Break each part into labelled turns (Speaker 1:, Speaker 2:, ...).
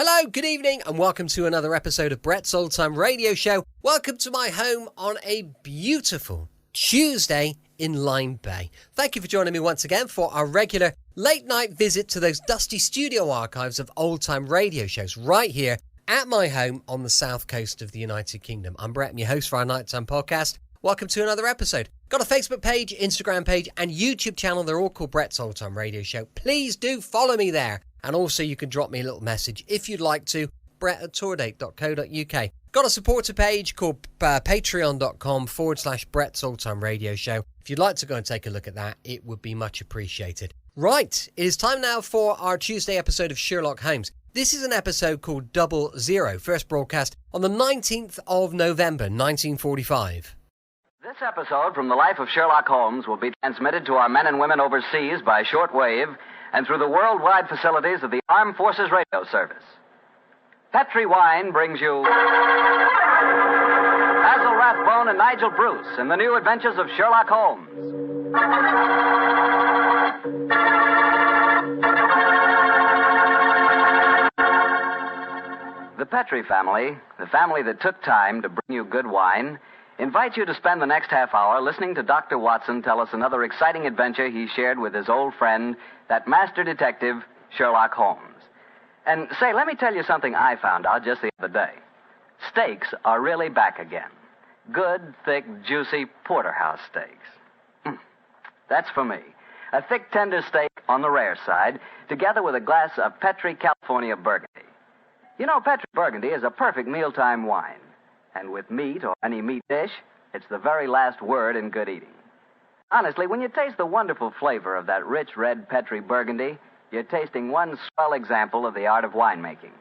Speaker 1: Hello, good evening, and welcome to another episode of Brett's Old Time Radio Show. Welcome to my home on a beautiful Tuesday in Lyme Bay. Thank you for joining me once again for our regular late-night visit to those dusty studio archives of old-time radio shows right here at my home on the south coast of the United Kingdom. I'm Brett, I'm your host for our Nighttime podcast. Welcome to another episode. Got a Facebook page, Instagram page, and YouTube channel. They're all called Brett's Old Time Radio Show. Please do follow me there. And also you can drop me a little message if you'd like to, brett@tourdate.co.uk. Got a supporter page called patreon.com/Brett's Old Time Radio Show. If you'd like to go and take a look at that, it would be much appreciated. Right, it is time now for our Tuesday episode of Sherlock Holmes. This is an episode called 00, first broadcast on the 19th of November, 1945.
Speaker 2: This episode from the life of Sherlock Holmes will be transmitted to our men and women overseas by shortwave and through the worldwide facilities of the Armed Forces Radio Service. Petri Wine brings you Basil Rathbone and Nigel Bruce in the new adventures of Sherlock Holmes. The Petri family, the family that took time to bring you good wine, invites you to spend the next half hour listening to Dr. Watson tell us another exciting adventure he shared with his old friend, that master detective, Sherlock Holmes. And say, let me tell you something I found out just the other day. Steaks are really back again. Good, thick, juicy porterhouse steaks. That's for me. A thick, tender steak on the rare side, together with a glass of Petri California Burgundy. You know, Petri Burgundy is a perfect mealtime wine. And with meat or any meat dish, it's the very last word in good eating. Honestly, when you taste the wonderful flavor of that rich red Petri Burgundy, you're tasting one swell example of the art of winemaking.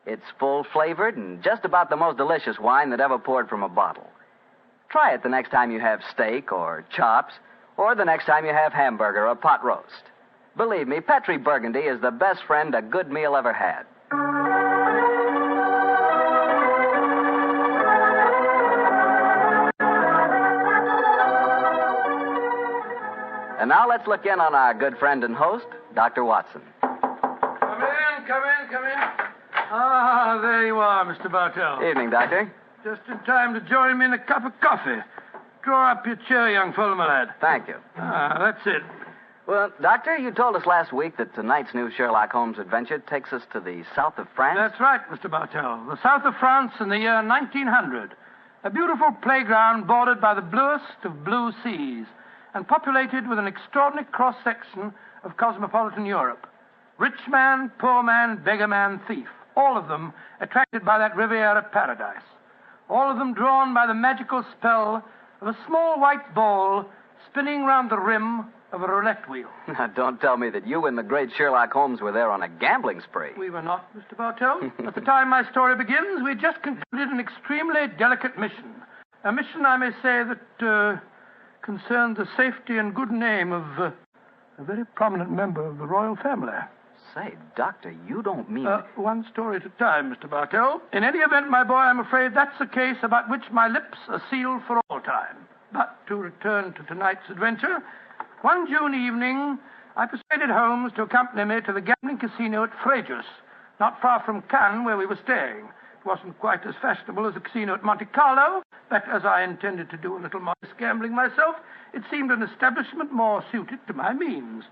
Speaker 2: It's full-flavored and just about the most delicious wine that ever poured from a bottle. Try it the next time you have steak or chops, or the next time you have hamburger or pot roast. Believe me, Petri Burgundy is the best friend a good meal ever had. And now let's look in on our good friend and host, Dr. Watson.
Speaker 3: Come in. Ah, there you are, Mr. Bartell.
Speaker 2: Evening, Doctor.
Speaker 3: Just in time to join me in a cup of coffee. Draw up your chair, young fellow, my lad.
Speaker 2: Thank you.
Speaker 3: Ah, that's it.
Speaker 2: Well, Doctor, you told us last week that tonight's new Sherlock Holmes adventure takes us to the south of France.
Speaker 3: That's right, Mr. Bartell. The south of France in the year 1900. A beautiful playground bordered by the bluest of blue seas, and populated with an extraordinary cross-section of cosmopolitan Europe. Rich man, poor man, beggar man, thief. All of them attracted by that Riviera paradise. All of them drawn by the magical spell of a small white ball spinning round the rim of a roulette wheel.
Speaker 2: Now, don't tell me that you and the great Sherlock Holmes were there on a gambling spree.
Speaker 3: We were not, Mr. Bartell. At the time my story begins, we had just concluded an extremely delicate mission. A mission, I may say, that concerned the safety and good name of a very prominent member of the royal family.
Speaker 2: Say, Doctor, you don't mean...
Speaker 3: One story at a time, Mr. Bartell. In any event, my boy, I'm afraid that's a case about which my lips are sealed for all time. But to return to tonight's adventure, one June evening, I persuaded Holmes to accompany me to the gambling casino at Regis, not far from Cannes, where we were staying. It wasn't quite as fashionable as the casino at Monte Carlo, but as I intended to do a little modest gambling myself, it seemed an establishment more suited to my means.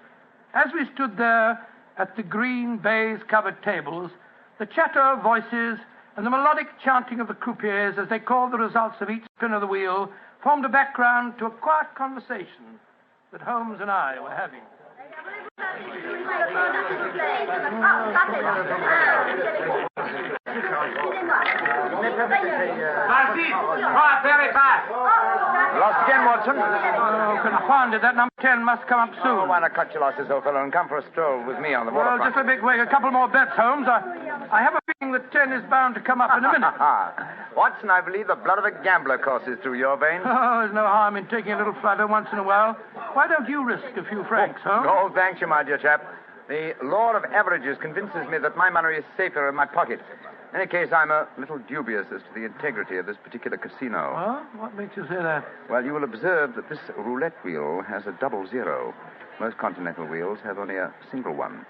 Speaker 3: As we stood there at the green baize-covered tables, the chatter of voices and the melodic chanting of the croupiers as they called the results of each spin of the wheel formed a background to a quiet conversation that Holmes and I were having.
Speaker 4: Very fast.
Speaker 5: Lost again, Watson?
Speaker 3: Oh, confounded. That number 10 must come up soon.
Speaker 5: Oh, why not cut your losses, old fellow, and come for a stroll with me on the waterfront?
Speaker 3: Well, just a big wait. A couple more bets, Holmes. I have a feeling that 10 is bound to come up in a minute.
Speaker 5: Watson, I believe the blood of a gambler courses through your veins.
Speaker 3: Oh, there's no harm in taking a little flutter once in a while. Why don't you risk a few francs, Holmes?
Speaker 5: No, thank you, my dear chap. The law of averages convinces me that my money is safer in my pocket. In any case, I'm a little dubious as to the integrity of this particular casino.
Speaker 3: Huh? What makes you say that?
Speaker 5: Well, you will observe that this roulette wheel has a 00. Most continental wheels have only a single one.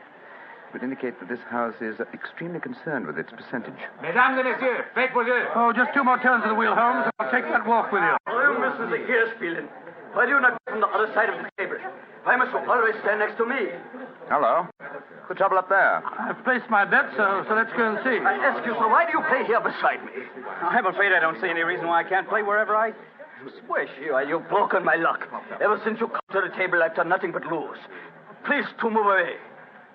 Speaker 5: would indicate that this house is extremely concerned with its percentage.
Speaker 4: Mesdames et messieurs, faites vos jeux.
Speaker 3: Oh, just 2 more turns of the wheel, Holmes, and I'll take that walk with you.
Speaker 6: Oh, you mustn't the gear spielen. Why do you not go from the other side of the table? Why must you always stand next to me?
Speaker 5: Hello. What's the trouble up there?
Speaker 3: I've placed my bet, so let's go and see.
Speaker 6: I ask you, sir, why do you play here beside me?
Speaker 7: I'm afraid I don't see any reason why I can't play wherever I...
Speaker 6: Swish, you've broken my luck. Ever since you come to the table, I've done nothing but lose. Please to move away.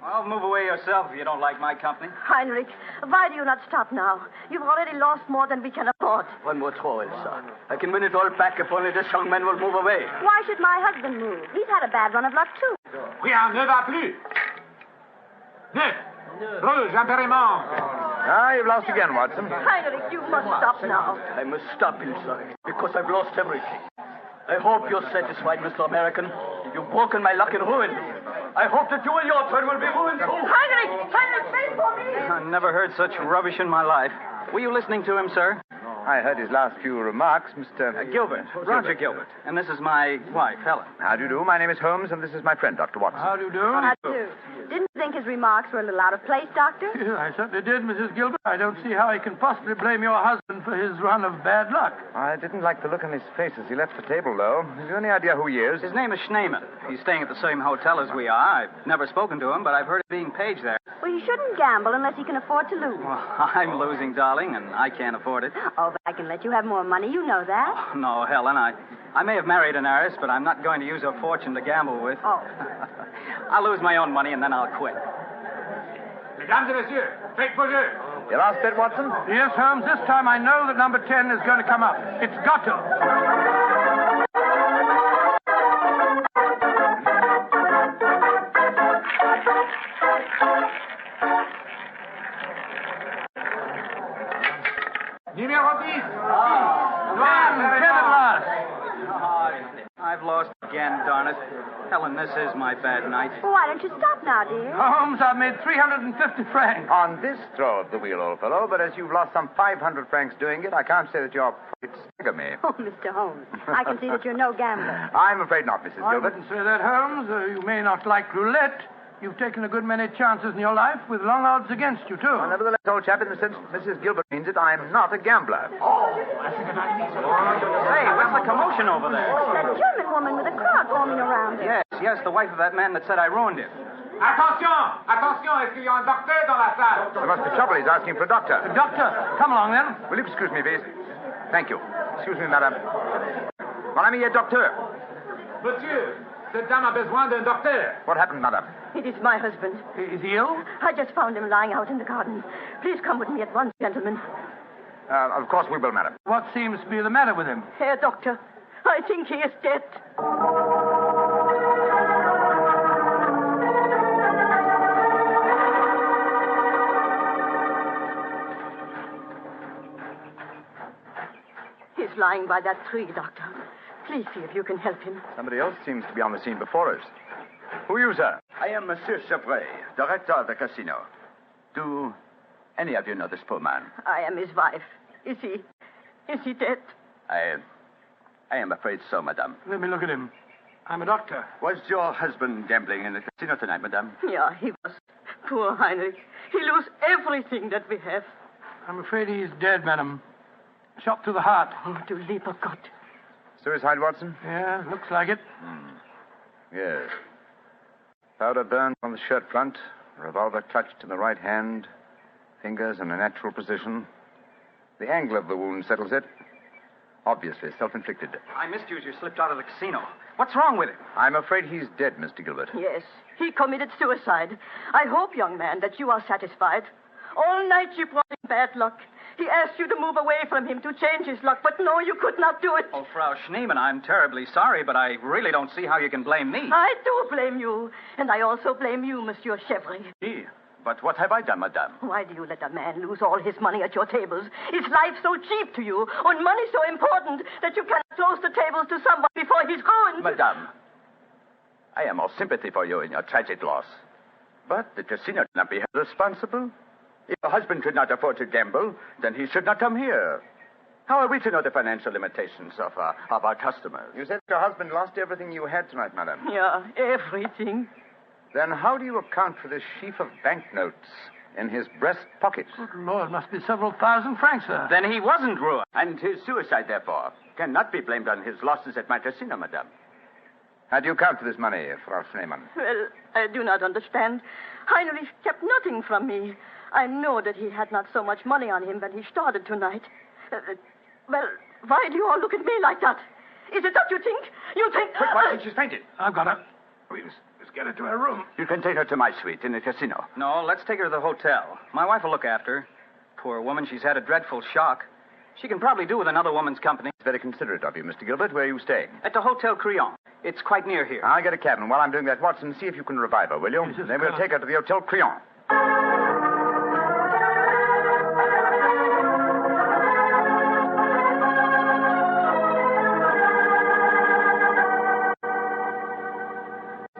Speaker 7: Well, move away yourself if you don't like my company.
Speaker 8: Heinrich, why do you not stop now? You've already lost more than we can afford.
Speaker 6: One more throw, Elsa. I can win it all back if only this young man will move away.
Speaker 8: Why should my husband move? He's had a bad run of luck, too.
Speaker 4: Rien ne va plus. Neuf. Rouge, impériment.
Speaker 5: You've lost again, Watson.
Speaker 8: Heinrich, you must stop now.
Speaker 6: I must stop, Elsa, because I've lost everything. I hope you're satisfied, Mr. American. You've broken my luck and ruined me. I hope that you and your turn will be ruined too.
Speaker 8: Heinrich, wait for me.
Speaker 7: I never heard such rubbish in my life. Were you listening to him, sir?
Speaker 5: I heard his last few remarks, Mr.
Speaker 7: Gilbert. Roger Gilbert. And this is my wife, Helen.
Speaker 5: How do you do? My name is Holmes, and this is my friend, Dr. Watson.
Speaker 3: How do you do?
Speaker 8: I do. Didn't you think his remarks were a little out of place, Doctor?
Speaker 3: Yeah, I certainly did, Mrs. Gilbert. I don't see how he can possibly blame your husband for his run of bad luck.
Speaker 5: I didn't like the look on his face as he left the table, though. Have you any idea who he is?
Speaker 7: His name is Schneemann. He's staying at the same hotel as we are. I've never spoken to him, but I've heard of being paged there.
Speaker 8: Well, you shouldn't gamble unless you can afford to lose.
Speaker 7: Well, I'm losing, darling, and I can't afford it.
Speaker 8: Oh, but I can let you have more money. You know that.
Speaker 7: No, Helen, I may have married an heiress, but I'm not going to use her fortune to gamble with.
Speaker 8: Oh.
Speaker 7: I'll lose my own money, and then I'll quit.
Speaker 4: Mesdames et messieurs, faites vos jeux.
Speaker 5: Your last bet, Watson?
Speaker 3: Yes, Holmes, this time I know that number 10 is going to come up. It's got to.
Speaker 4: Numéro 10.
Speaker 3: And 10 at last.
Speaker 7: I've lost again, darn it. Helen, this is my bad night.
Speaker 8: Well, why don't you stop now, dear?
Speaker 3: Holmes, I've made 350 francs.
Speaker 5: On this throw of the wheel, old fellow, but as you've lost some 500 francs doing it, I can't say that your profits stagger me.
Speaker 8: Oh, Mr. Holmes, I can see that you're no gambler.
Speaker 5: I'm afraid not, Mrs.
Speaker 3: I
Speaker 5: Gilbert.
Speaker 3: wouldn't say that, Holmes. You may not like roulette. You've taken a good many chances in your life with long odds against you, too.
Speaker 5: Well, nevertheless, old chap, in the sense that Mrs. Gilbert means it, I'm not a gambler.
Speaker 7: Hey, what's the commotion over there?
Speaker 8: Oh, that German woman with a crowd forming around her.
Speaker 7: Yes, the wife of that man that said I ruined him.
Speaker 4: Attention, attention, est-ce qu'il y a un docteur dans la salle?
Speaker 5: There must be trouble. He's asking for a doctor.
Speaker 3: Doctor, come along, then.
Speaker 5: Will you excuse me, please? Thank you. Excuse me, madame. Mon ami est docteur.
Speaker 4: Monsieur, cette dame a besoin d'un docteur.
Speaker 5: What happened, madame?
Speaker 8: It is my husband.
Speaker 3: Is he ill?
Speaker 8: I just found him lying out in the garden. Please come with me at once, gentlemen.
Speaker 5: Of course we will, madam.
Speaker 3: What seems to be the matter with him?
Speaker 8: Herr Doctor, I think he is dead. He's lying by that tree, Doctor. Please see if you can help him.
Speaker 5: Somebody else seems to be on the scene before us. Who are you, sir?
Speaker 9: I am Monsieur Chevray, director of the casino. Do any of you know this poor man?
Speaker 8: I am his wife. Is he dead?
Speaker 9: I am afraid so, madame.
Speaker 3: Let me look at him. I'm a doctor.
Speaker 9: Was your husband gambling in the casino tonight, madame?
Speaker 8: Yeah, he was. Poor Heinrich. He lost everything that we have.
Speaker 3: I'm afraid he's dead, madam. Shot through the heart.
Speaker 8: Oh, du lieber Gott.
Speaker 5: Suicide, Watson?
Speaker 3: Yeah, looks like it.
Speaker 5: Yes. Powder burned on the shirt front, revolver clutched in the right hand, fingers in a natural position. The angle of the wound settles it. Obviously self-inflicted.
Speaker 7: I missed you as you slipped out of the casino. What's wrong with him?
Speaker 5: I'm afraid he's dead, Mr. Gilbert.
Speaker 8: Yes, he committed suicide. I hope, young man, that you are satisfied. All night you brought him bad luck. He asked you to move away from him to change his luck, but no, you could not do it.
Speaker 7: Oh, Frau Schneemann, I'm terribly sorry, but I really don't see how you can blame me.
Speaker 8: I do blame you, and I also blame you, Monsieur Chevry.
Speaker 9: But what have I done, madame?
Speaker 8: Why do you let a man lose all his money at your tables? Is life so cheap to you, and money so important, that you cannot close the tables to someone before he's ruined?
Speaker 9: Madame, I am all sympathy for you in your tragic loss. But the casino cannot be held responsible. If your husband could not afford to gamble, then he should not come here. How are we to know the financial limitations of our customers?
Speaker 5: You said your husband lost everything you had tonight, madam.
Speaker 8: Yeah, everything.
Speaker 5: Then how do you account for this sheaf of banknotes in his breast pocket?
Speaker 3: Good Lord, must be several thousand francs, sir.
Speaker 7: Then he wasn't ruined.
Speaker 9: And his suicide, therefore, cannot be blamed on his losses at my casino, madame.
Speaker 5: How do you account for this money, Frau Schneemann?
Speaker 8: Well, I do not understand. Heinrich kept nothing from me. I know that he had not so much money on him when he started tonight. Well, why do you all look at me like that? Is it that you think? You think...
Speaker 9: Quick, Watson, she's fainted.
Speaker 3: I've got her. Let's get her to her room.
Speaker 9: You can take her to my suite in the casino.
Speaker 7: No, let's take her to the hotel. My wife will look after her. Poor woman, she's had a dreadful shock. She can probably do with another woman's company.
Speaker 5: It's very considerate of you, Mr. Gilbert. Where are you staying?
Speaker 7: At the Hotel Crillon. It's quite near here.
Speaker 5: I'll get a cab, and while I'm doing that, Watson, see if you can revive her, will you?
Speaker 3: Yes,
Speaker 5: Then we'll take her to the Hotel Crillon.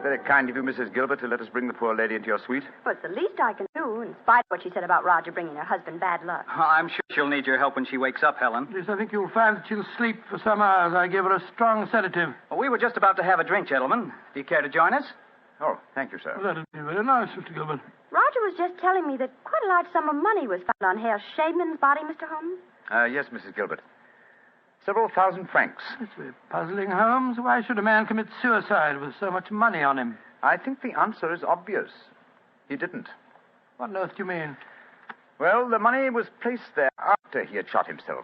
Speaker 5: Very kind of you, Mrs. Gilbert, to let us bring the poor lady into your suite.
Speaker 10: Well, it's the least I can do, in spite of what she said about Roger bringing her husband bad luck.
Speaker 7: I'm sure she'll need your help when she wakes up, Helen.
Speaker 3: Yes, I think you'll find that she'll sleep for some hours. I gave her a strong sedative.
Speaker 7: Well, we were just about to have a drink, gentlemen. Do you care to join us?
Speaker 5: Oh, thank you, sir.
Speaker 3: Well, that'll be very nice, Mr. Gilbert.
Speaker 10: Roger was just telling me that quite a large sum of money was found on Herr Shaman's body, Mr. Holmes.
Speaker 5: Yes, Mrs. Gilbert. Several thousand francs.
Speaker 3: It's very puzzling, Holmes. Why should a man commit suicide with so much money on him?
Speaker 5: I think the answer is obvious. He didn't.
Speaker 3: What on earth do you mean?
Speaker 5: Well, the money was placed there after he had shot himself.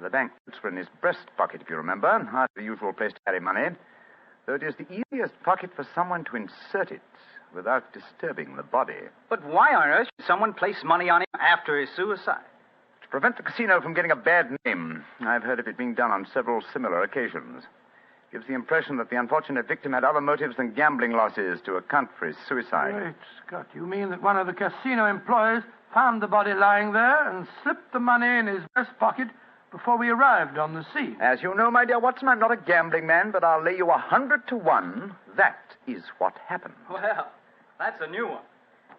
Speaker 5: The banknotes were in his breast pocket, if you remember. Not the usual place to carry money. Though it is the easiest pocket for someone to insert it without disturbing the body.
Speaker 7: But why on earth should someone place money on him after his suicide?
Speaker 5: To prevent the casino from getting a bad name. I've heard of it being done on several similar occasions. Gives the impression that the unfortunate victim had other motives than gambling losses to account for his suicide.
Speaker 3: Great Scott, you mean that one of the casino employees found the body lying there and slipped the money in his breast pocket before we arrived on the scene?
Speaker 5: As you know, my dear Watson, I'm not a gambling man, but I'll lay you 100 to 1. That is what happened.
Speaker 7: Well, that's a new one.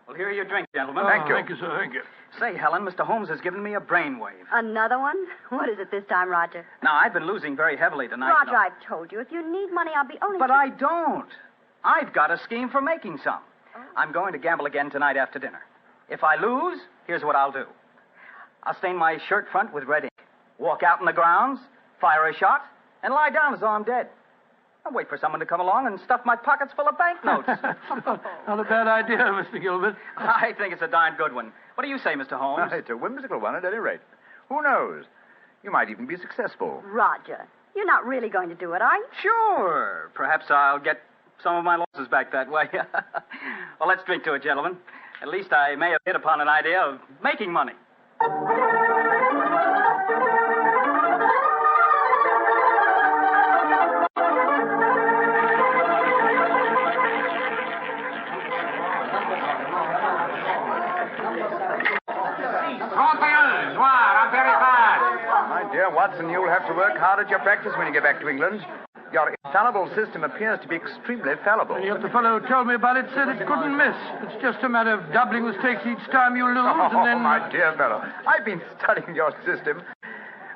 Speaker 7: Well, here are your drink, gentlemen.
Speaker 3: Thank you, sir. Thank you.
Speaker 7: Say, Helen, Mr. Holmes has given me a brainwave.
Speaker 10: Another one? What is it this time, Roger?
Speaker 7: Now, I've been losing very heavily tonight.
Speaker 10: Roger, I've told you, if you need money, I'll be only...
Speaker 7: But I don't. I've got a scheme for making some. I'm going to gamble again tonight after dinner. If I lose, here's what I'll do. I'll stain my shirt front with red ink, walk out in the grounds, fire a shot, and lie down as though I'm dead. I'll wait for someone to come along and stuff my pockets full of banknotes.
Speaker 3: Not a bad idea, Mr. Gilbert.
Speaker 7: I think it's a darn good one. What do you say, Mr. Holmes?
Speaker 5: It's a whimsical one at any rate. Who knows? You might even be successful.
Speaker 10: Roger, you're not really going to do it, are you?
Speaker 7: Sure. Perhaps I'll get some of my losses back that way. Well, let's drink to it, gentlemen. At least I may have hit upon an idea of making money.
Speaker 5: My dear Watson, you'll have to work hard at your practice when you get back to England. Your infallible system appears to be extremely fallible.
Speaker 3: And yet the fellow who told me about it said it couldn't miss. It's just a matter of doubling the stakes each time you lose, and then...
Speaker 5: Oh, my dear fellow, I've been studying your system,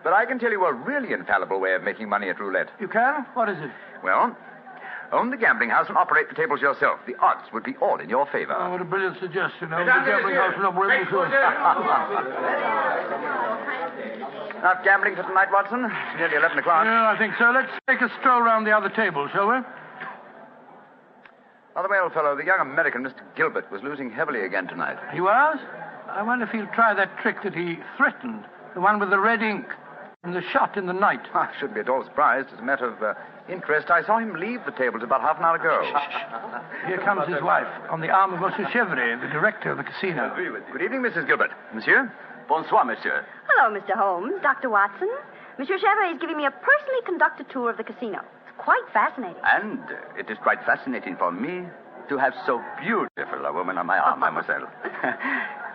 Speaker 5: but I can tell you a really infallible way of making money at roulette.
Speaker 3: You can? What is it?
Speaker 5: Well, own the gambling house and operate the tables yourself. The odds would be all in your favor.
Speaker 3: Oh, what a brilliant suggestion. The gambling house will operate
Speaker 5: Not gambling for tonight, Watson? It's nearly 11 o'clock.
Speaker 3: Yeah, I think so. Let's take a stroll round the other table, shall we?
Speaker 5: By the way, old fellow, the young American, Mr. Gilbert, was losing heavily again tonight.
Speaker 3: He was? I wonder if he'll try that trick that he threatened. The one with the red ink and the shot in the night.
Speaker 5: I shouldn't be at all surprised. As a matter of interest, I saw him leave the tables about half an hour ago.
Speaker 3: Here comes his wife, on the arm of Monsieur Chevry, the director of the casino.
Speaker 5: Good evening, Mrs. Gilbert. Monsieur?
Speaker 9: Bonsoir, monsieur.
Speaker 10: Hello, Mr. Holmes, Dr. Watson. Monsieur Chevry is giving me a personally conducted tour of the casino. It's quite fascinating.
Speaker 9: And it is quite fascinating for me to have so beautiful a woman on my arm, mademoiselle.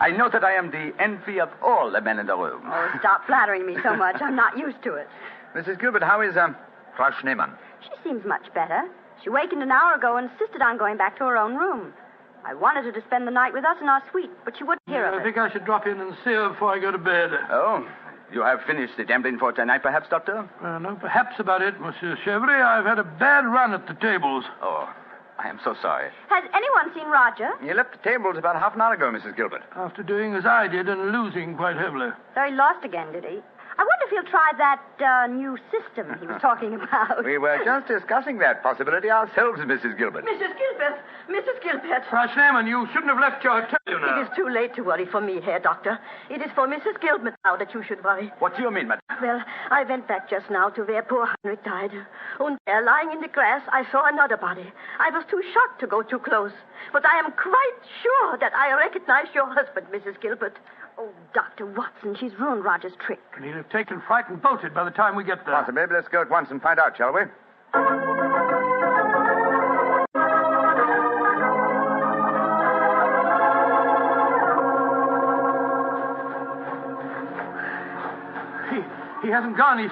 Speaker 9: I know that I am the envy of all the men in the room.
Speaker 10: Oh, stop flattering me so much. I'm not used to it.
Speaker 5: Mrs. Gilbert, how is Frau Schneemann?
Speaker 10: She seems much better. She wakened an hour ago and insisted on going back to her own room. I wanted her to spend the night with us in our suite, but she wouldn't hear of it.
Speaker 3: I think I should drop in and see her before I go to bed.
Speaker 9: Oh, you have finished the gambling for tonight, perhaps, Doctor?
Speaker 3: No, perhaps about it, Monsieur Chevry. I've had a bad run at the tables.
Speaker 9: Oh, I am so sorry.
Speaker 10: Has anyone seen Roger?
Speaker 5: He left the tables about half an hour ago, Mrs. Gilbert.
Speaker 3: After doing as I did and losing quite heavily.
Speaker 10: So he lost again, did he? I wonder if he'll try that new system he was talking about.
Speaker 5: We were just discussing that possibility ourselves, Mrs. Gilbert.
Speaker 8: Mrs. Gilbert! Mrs. Gilbert!
Speaker 3: Frau Schneemann, you shouldn't have left your hotel, you know.
Speaker 8: It is too late to worry for me, Herr Doctor. It is for Mrs. Gilbert now that you should worry.
Speaker 9: What do you mean, madam?
Speaker 8: Well, I went back just now to where poor Heinrich died. And there, lying in the grass, I saw another body. I was too shocked to go too close. But I am quite sure that I recognize your husband, Mrs. Gilbert. Oh, Dr. Watson, she's ruined Roger's trick.
Speaker 3: And he'll have taken fright and bolted by the time we get there.
Speaker 5: Possibly. Let's go at once and find out, shall we?
Speaker 3: He hasn't gone. He's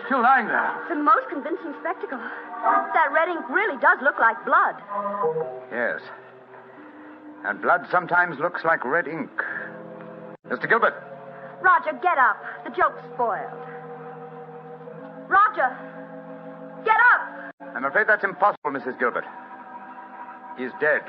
Speaker 3: still lying there.
Speaker 10: It's the most convincing spectacle. That red ink really does look like blood.
Speaker 5: Yes. And blood sometimes looks like red ink. Mr. Gilbert.
Speaker 10: Roger, get up. The joke's spoiled. Roger! Get up!
Speaker 5: I'm afraid that's impossible, Mrs. Gilbert. He's dead.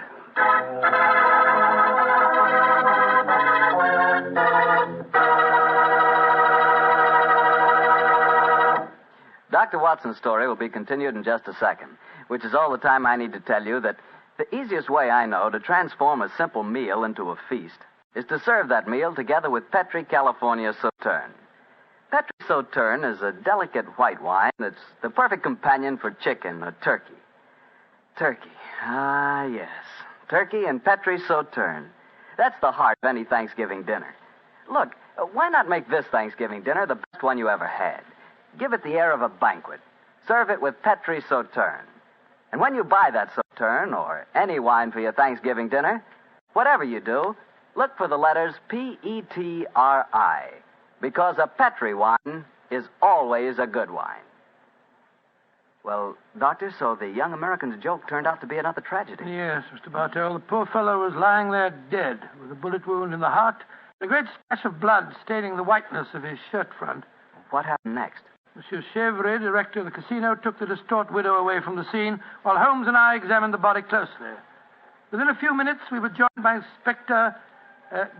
Speaker 2: Dr. Watson's story will be continued in just a second, which is all the time I need to tell you that the easiest way I know to transform a simple meal into a feast is to serve that meal together with Petri California Sauterne. Petri Sauterne is a delicate white wine that's the perfect companion for chicken or turkey. Turkey. Ah, yes. Turkey and Petri Sauterne. That's the heart of any Thanksgiving dinner. Look, why not make this Thanksgiving dinner the best one you ever had? Give it the air of a banquet. Serve it with Petri Sauterne. And when you buy that Sauterne or any wine for your Thanksgiving dinner, whatever you do, look for the letters P-E-T-R-I, because a Petri wine is always a good wine. Well, Doctor, so the young American's joke turned out to be another tragedy.
Speaker 3: Yes, Mr. Bartell. The poor fellow was lying there dead, with a bullet wound in the heart, and a great splash of blood staining the whiteness of his shirt front.
Speaker 2: What happened next?
Speaker 3: Monsieur Chevre, director of the casino, took the distraught widow away from the scene, while Holmes and I examined the body closely. Within a few minutes, we were joined by Inspector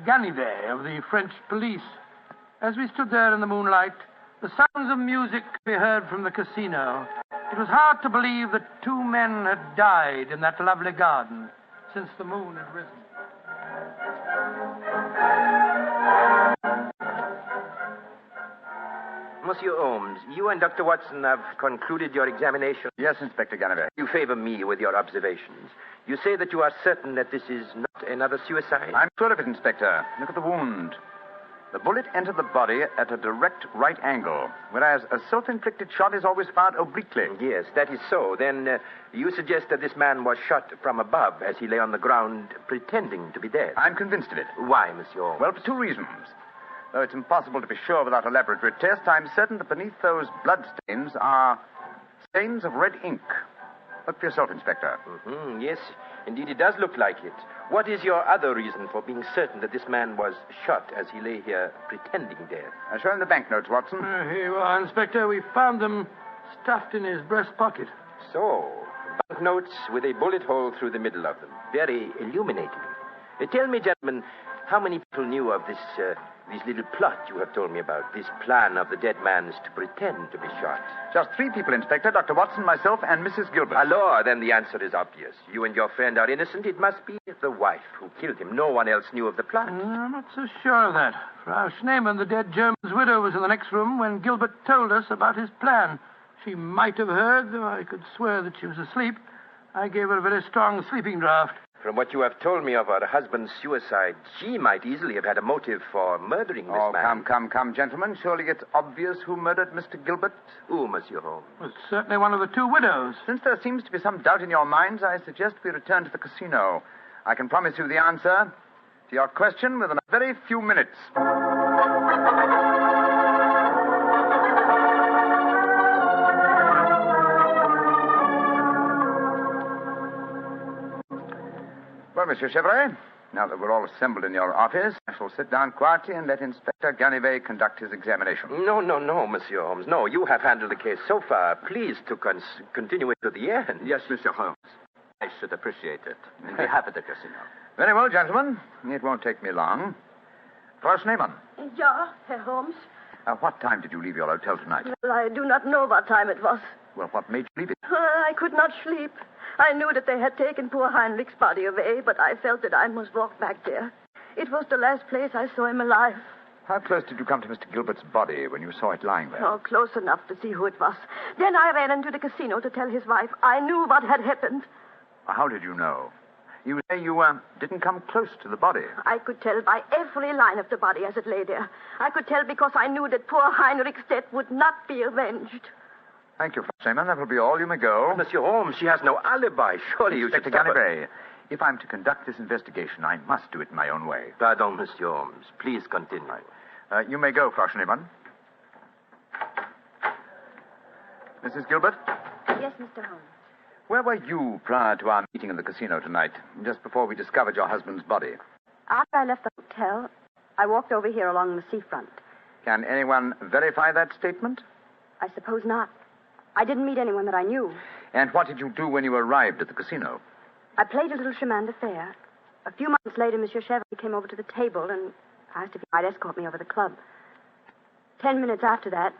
Speaker 3: Ganivet of the French police. As we stood there in the moonlight, the sounds of music could be heard from the casino. It was hard to believe that two men had died in that lovely garden since the moon had risen.
Speaker 11: Monsieur Holmes, you and Dr. Watson have concluded your examination.
Speaker 5: Yes, Inspector Ganivet.
Speaker 11: You favor me with your observations. You say that you are certain that this is not another suicide?
Speaker 5: I'm sure of it, Inspector. Look at the wound. The bullet entered the body at a direct right angle, whereas a self-inflicted shot is always fired obliquely.
Speaker 11: Yes, that is so. Then you suggest that this man was shot from above as he lay on the ground pretending to be dead.
Speaker 5: I'm convinced of it.
Speaker 11: Why, Monsieur Holmes?
Speaker 5: Well, for two reasons. Though it's impossible to be sure without a laboratory test, I'm certain that beneath those blood stains are stains of red ink. Look for yourself, Inspector.
Speaker 11: Mm-hmm. Yes, indeed, it does look like it. What is your other reason for being certain that this man was shot as he lay here pretending dead?
Speaker 5: Show him the banknotes, Watson.
Speaker 3: Here you are, Inspector. We found them stuffed in his breast pocket.
Speaker 11: So, banknotes with a bullet hole through the middle of them. Very illuminating. Tell me, gentlemen, how many people knew of this little plot you have told me about, this plan of the dead man's to pretend to be shot?
Speaker 5: Just 3 people, Inspector. Dr. Watson, myself, and Mrs. Gilbert.
Speaker 11: Alors, then the answer is obvious. You and your friend are innocent. It must be the wife who killed him. No one else knew of the plot.
Speaker 3: I'm not so sure of that. Frau Schneemann, the dead German's widow, was in the next room when Gilbert told us about his plan. She might have heard, though I could swear that she was asleep. I gave her a very strong sleeping draught.
Speaker 11: From what you have told me of her husband's suicide, she might easily have had a motive for murdering this man.
Speaker 5: Come, gentlemen. Surely it's obvious who murdered Mr. Gilbert?
Speaker 11: Who, Monsieur Holmes?
Speaker 3: Well, it's certainly one of the 2 widows.
Speaker 5: Since there seems to be some doubt in your minds, I suggest we return to the casino. I can promise you the answer to your question within a very few minutes. Well, Monsieur Chevrolet, now that we're all assembled in your office, I shall sit down quietly and let Inspector Ganivet conduct his examination.
Speaker 11: No, Monsieur Holmes. No, you have handled the case so far. Please to continue it to the end.
Speaker 9: Yes, Monsieur Holmes. I should appreciate it. On behalf of the casino.
Speaker 5: Very well, gentlemen. It won't take me long. Frau Schneemann,
Speaker 8: Ja, Herr Holmes.
Speaker 5: what time did you leave your hotel tonight?
Speaker 8: Well, I do not know what time it was.
Speaker 5: Well, what made you leave it?
Speaker 8: I could not sleep. I knew that they had taken poor Heinrich's body away, but I felt that I must walk back there. It was the last place I saw him alive.
Speaker 5: How close did you come to Mr. Gilbert's body when you saw it lying there?
Speaker 8: Oh, close enough to see who it was. Then I ran into the casino to tell his wife. I knew what had happened.
Speaker 5: How did you know? You say you didn't come close to the body.
Speaker 8: I could tell by every line of the body as it lay there. I could tell because I knew that poor Heinrich's death would not be avenged.
Speaker 5: Thank you, Frau Schneemann. That will be all. You may go.
Speaker 11: Monsieur Holmes, she has no alibi. Surely you should
Speaker 5: Inspector
Speaker 11: stop her.
Speaker 5: Ganivay, if I'm to conduct this investigation, I must do it in my own way.
Speaker 11: Pardon, Monsieur Holmes. Please continue.
Speaker 5: You may go, Frau Schneemann. Mrs. Gilbert?
Speaker 10: Yes, Mr. Holmes.
Speaker 5: Where were you prior to our meeting in the casino tonight, just before we discovered your husband's body?
Speaker 10: After I left the hotel, I walked over here along the seafront.
Speaker 5: Can anyone verify that statement?
Speaker 10: I suppose not. I didn't meet anyone that I knew.
Speaker 5: And what did you do when you arrived at the casino?
Speaker 10: I played a little chemin de fer. A few months later, Monsieur Chevrolet came over to the table and asked if he might escort me over the club. 10 minutes after that,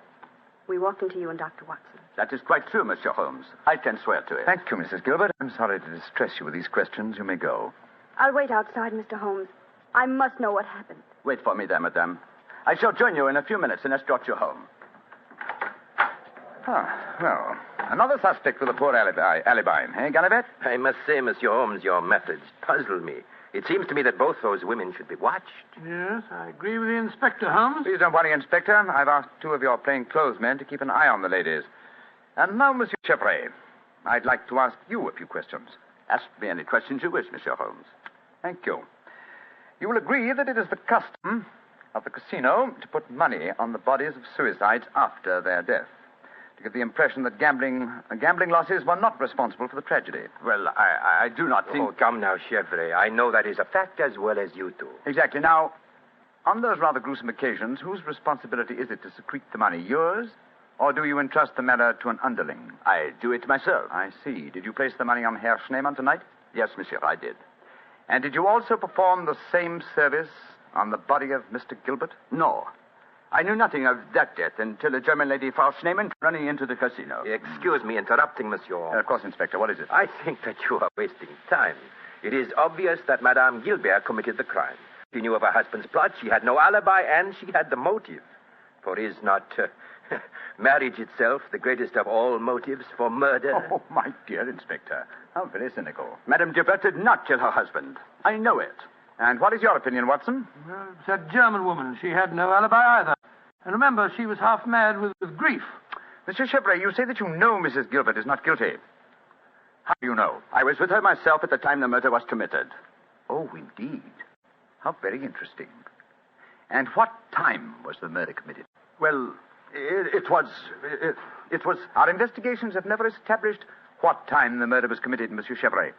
Speaker 10: we walked into you and Dr. Watson.
Speaker 9: That is quite true, Monsieur Holmes. I can swear to it.
Speaker 5: Thank you, Mrs. Gilbert. I'm sorry to distress you with these questions. You may go.
Speaker 10: I'll wait outside, Mr. Holmes. I must know what happened.
Speaker 9: Wait for me there, madame. I shall join you in a few minutes and escort you home.
Speaker 5: Well, another suspect with a poor alibi, eh, Ganivay?
Speaker 11: I must say, Monsieur Holmes, your methods puzzle me. It seems to me that both those women should be watched.
Speaker 3: Yes, I agree with the Inspector, Holmes.
Speaker 5: Please don't worry, Inspector. I've asked two of your plainclothes men to keep an eye on the ladies. And now, Monsieur Chevrolet, I'd like to ask you a few questions.
Speaker 9: Ask me any questions you wish, Monsieur Holmes.
Speaker 5: Thank you. You will agree that it is the custom of the casino to put money on the bodies of suicides after their death, to give the impression that gambling losses were not responsible for the tragedy.
Speaker 9: Well, I do not think...
Speaker 11: Oh, come now, Chevrolet. I know that is a fact as well as you do.
Speaker 5: Exactly. Now, on those rather gruesome occasions, whose responsibility is it to secrete the money? Yours? Or do you entrust the matter to an underling?
Speaker 9: I do it myself.
Speaker 5: I see. Did you place the money on Herr Schneemann tonight?
Speaker 9: Yes, monsieur, I did.
Speaker 5: And did you also perform the same service on the body of Mr. Gilbert?
Speaker 9: No. I knew nothing of that death until a German lady, Frau Schneemann, running into the casino.
Speaker 11: Excuse me interrupting, Monsieur Holmes.
Speaker 5: Of course, Inspector. What is it?
Speaker 11: I think that you are wasting time. It is obvious that Madame Gilbert committed the crime. She knew of her husband's plot, she had no alibi, and she had the motive. For is not marriage itself the greatest of all motives for murder?
Speaker 5: Oh, my dear Inspector. How very cynical.
Speaker 9: Madame Gilbert did not kill her husband. I know it.
Speaker 5: And what is your opinion, Watson?
Speaker 3: It's that German woman. She had no alibi either. And remember, she was half mad with grief.
Speaker 5: Mr. Chevrolet, you say that you know Mrs. Gilbert is not guilty. How do you know?
Speaker 9: I was with her myself at the time the murder was committed.
Speaker 5: Oh, indeed. How very interesting. And what time was the murder committed?
Speaker 9: Well, it was...
Speaker 5: Our investigations have never established what time the murder was committed, Monsieur Chevrolet.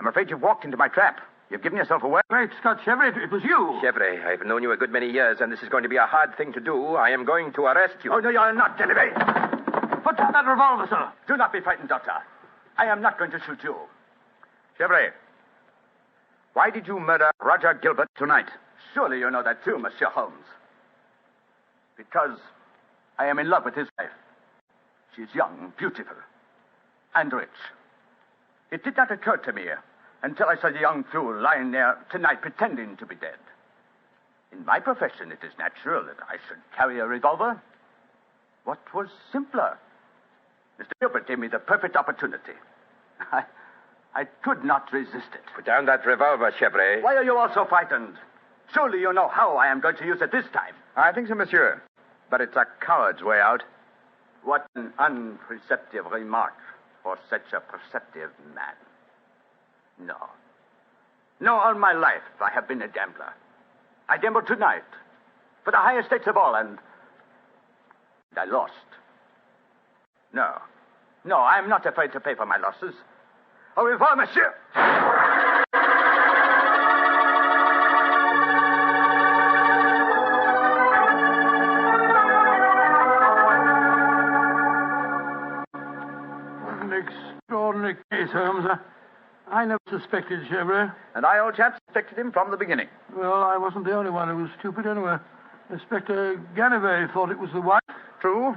Speaker 5: I'm afraid you've walked into my trap. You've given yourself away.
Speaker 3: Great Scott, Chevrolet, it was you.
Speaker 11: Chevrolet, I've known you a good many years, and this is going to be a hard thing to do. I am going to arrest you.
Speaker 9: Oh, no, you're not, Genevieve.
Speaker 3: Put down that revolver, sir.
Speaker 9: Do not be frightened, Doctor. I am not going to shoot you.
Speaker 5: Chevrolet, why did you murder Roger Gilbert tonight?
Speaker 9: Surely you know that too, Monsieur Holmes. Because I am in love with his wife. She is young, beautiful, and rich. It did not occur to me until I saw the young fool lying there tonight pretending to be dead. In my profession, it is natural that I should carry a revolver. What was simpler? Mr. Gilbert gave me the perfect opportunity. I could not resist it.
Speaker 11: Put down that revolver, Chevrolet.
Speaker 9: Why are you all so frightened? Surely you know how I am going to use it this time.
Speaker 5: I think so, monsieur. But it's a coward's way out.
Speaker 9: What an unperceptive remark for such a perceptive man. No, all my life I have been a gambler. I gambled tonight for the highest stakes of all, and I lost. No, I am not afraid to pay for my losses. Au revoir, monsieur.
Speaker 3: What an extraordinary case, Holmes. I never suspected Chevrolet.
Speaker 5: And I, old chap, suspected him from the beginning.
Speaker 3: Well, I wasn't the only one who was stupid anyway. Inspector Ganivet thought it was the wife.
Speaker 5: True.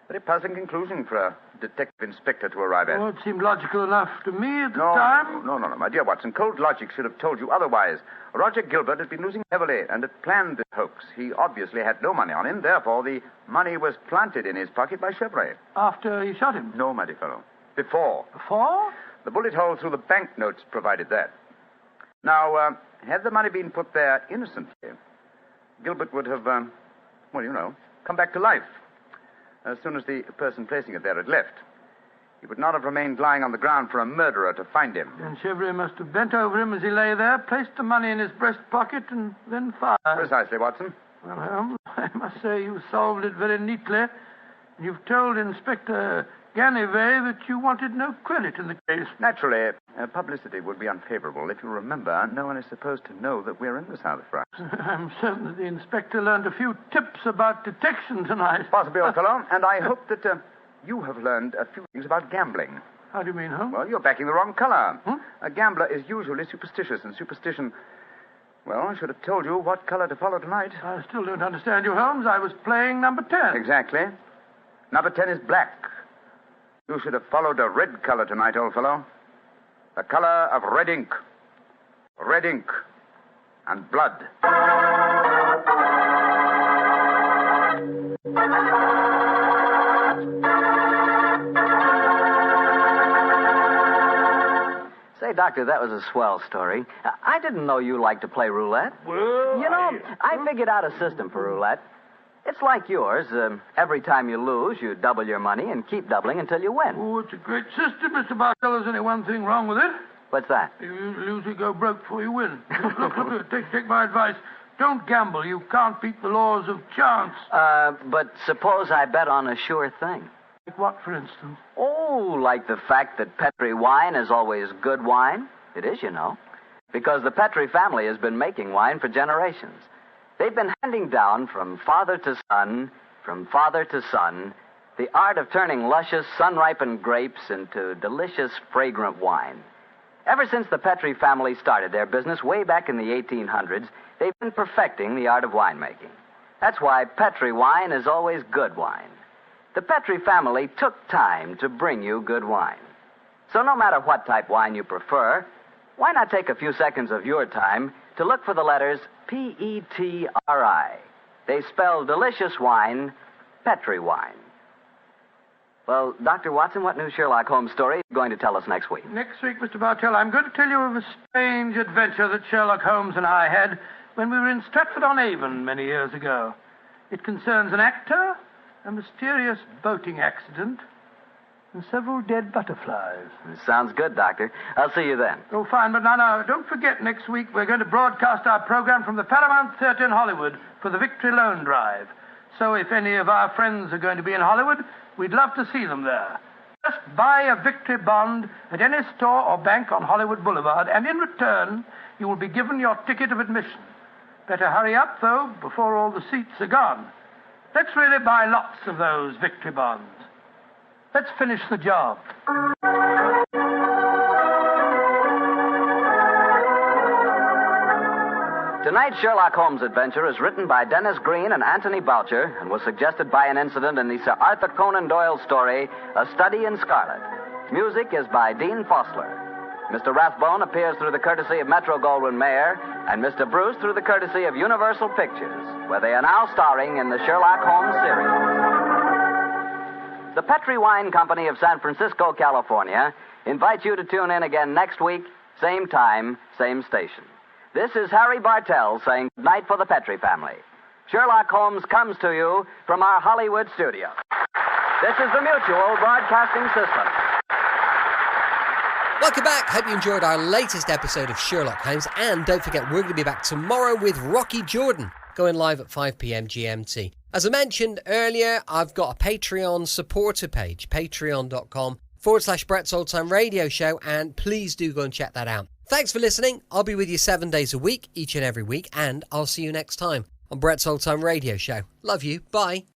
Speaker 5: Very puzzling conclusion for a detective inspector to arrive at.
Speaker 3: Well, it seemed logical enough to me at the time.
Speaker 5: No, my dear Watson. Cold logic should have told you otherwise. Roger Gilbert had been losing heavily and had planned the hoax. He obviously had no money on him. Therefore, the money was planted in his pocket by Chevrolet.
Speaker 3: After he shot him?
Speaker 5: No, my dear fellow. Before.
Speaker 3: Before?
Speaker 5: The bullet hole through the banknotes provided that. Now, had the money been put there innocently, Gilbert would have, come back to life as soon as the person placing it there had left. He would not have remained lying on the ground for a murderer to find him.
Speaker 3: And Chevrolet must have bent over him as he lay there, placed the money in his breast pocket, and then fired.
Speaker 5: Precisely, Watson.
Speaker 3: Well, Holmes, I must say you solved it very neatly. You've told Inspector Ganivet that you wanted no credit in the case.
Speaker 5: Naturally, publicity would be unfavorable. If you remember, no one is supposed to know that we're in the south of France.
Speaker 3: I'm certain that the inspector learned a few tips about detection tonight.
Speaker 5: Possibly, old fellow. And I hope that you have learned a few things about gambling.
Speaker 3: How do you mean, Holmes?
Speaker 5: Well, you're backing the wrong color. A gambler is usually superstitious, and superstition... Well, I should have told you what color to follow tonight.
Speaker 3: I still don't understand you, Holmes. I was playing number 10.
Speaker 5: Exactly. Number 10 is black. You should have followed a red color tonight, old fellow. The color of red ink. Red ink. And blood.
Speaker 2: Say, Doctor, that was a swell story. I didn't know you liked to play roulette.
Speaker 3: Well,
Speaker 2: I figured out a system for roulette. It's like yours. Every time you lose, you double your money and keep doubling until you win.
Speaker 3: Oh, it's a great system, Mr. Bartell. There's only one thing wrong with it.
Speaker 2: What's that?
Speaker 3: You lose, you go broke before you win. Look, take my advice. Don't gamble. You can't beat the laws of chance.
Speaker 2: But suppose I bet on a sure thing.
Speaker 3: Like what, for instance?
Speaker 2: Oh, like the fact that Petri wine is always good wine. It is, you know. Because the Petri family has been making wine for generations. They've been handing down from father to son, the art of turning luscious, sun-ripened grapes into delicious, fragrant wine. Ever since the Petri family started their business way back in the 1800s, they've been perfecting the art of winemaking. That's why Petri wine is always good wine. The Petri family took time to bring you good wine. So no matter what type wine you prefer, why not take a few seconds of your time to look for the letters P-E-T-R-I. They spell delicious wine, Petri wine. Well, Dr. Watson, what new Sherlock Holmes story are you going to tell us next week?
Speaker 3: Next week, Mr. Bartell, I'm going to tell you of a strange adventure that Sherlock Holmes and I had when we were in Stratford-on-Avon many years ago. It concerns an actor, a mysterious boating accident, and several dead butterflies.
Speaker 2: Sounds good, Doctor. I'll see you then.
Speaker 3: Oh, fine, but now, don't forget, next week we're going to broadcast our program from the Paramount Theatre in Hollywood for the Victory Loan Drive. So if any of our friends are going to be in Hollywood, we'd love to see them there. Just buy a Victory bond at any store or bank on Hollywood Boulevard, and in return, you will be given your ticket of admission. Better hurry up, though, before all the seats are gone. Let's really buy lots of those Victory bonds. Let's finish the job.
Speaker 2: Tonight's Sherlock Holmes adventure is written by Dennis Green and Anthony Boucher and was suggested by an incident in the Sir Arthur Conan Doyle story, A Study in Scarlet. Music is by Dean Fossler. Mr. Rathbone appears through the courtesy of Metro-Goldwyn-Mayer and Mr. Bruce through the courtesy of Universal Pictures, where they are now starring in the Sherlock Holmes series. The Petri Wine Company of San Francisco, California, invites you to tune in again next week, same time, same station. This is Harry Bartell saying good night for the Petri family. Sherlock Holmes comes to you from our Hollywood studio. This is the Mutual Broadcasting System.
Speaker 1: Welcome back. Hope you enjoyed our latest episode of Sherlock Holmes. And don't forget, we're going to be back tomorrow with Rocky Jordan, going live at 5 p.m. GMT. As I mentioned earlier, I've got a Patreon supporter page, patreon.com/Brett's Old Time Radio Show, and please do go and check that out. Thanks for listening. I'll be with you 7 days a week, each and every week, and I'll see you next time on Brett's Old Time Radio Show. Love you. Bye.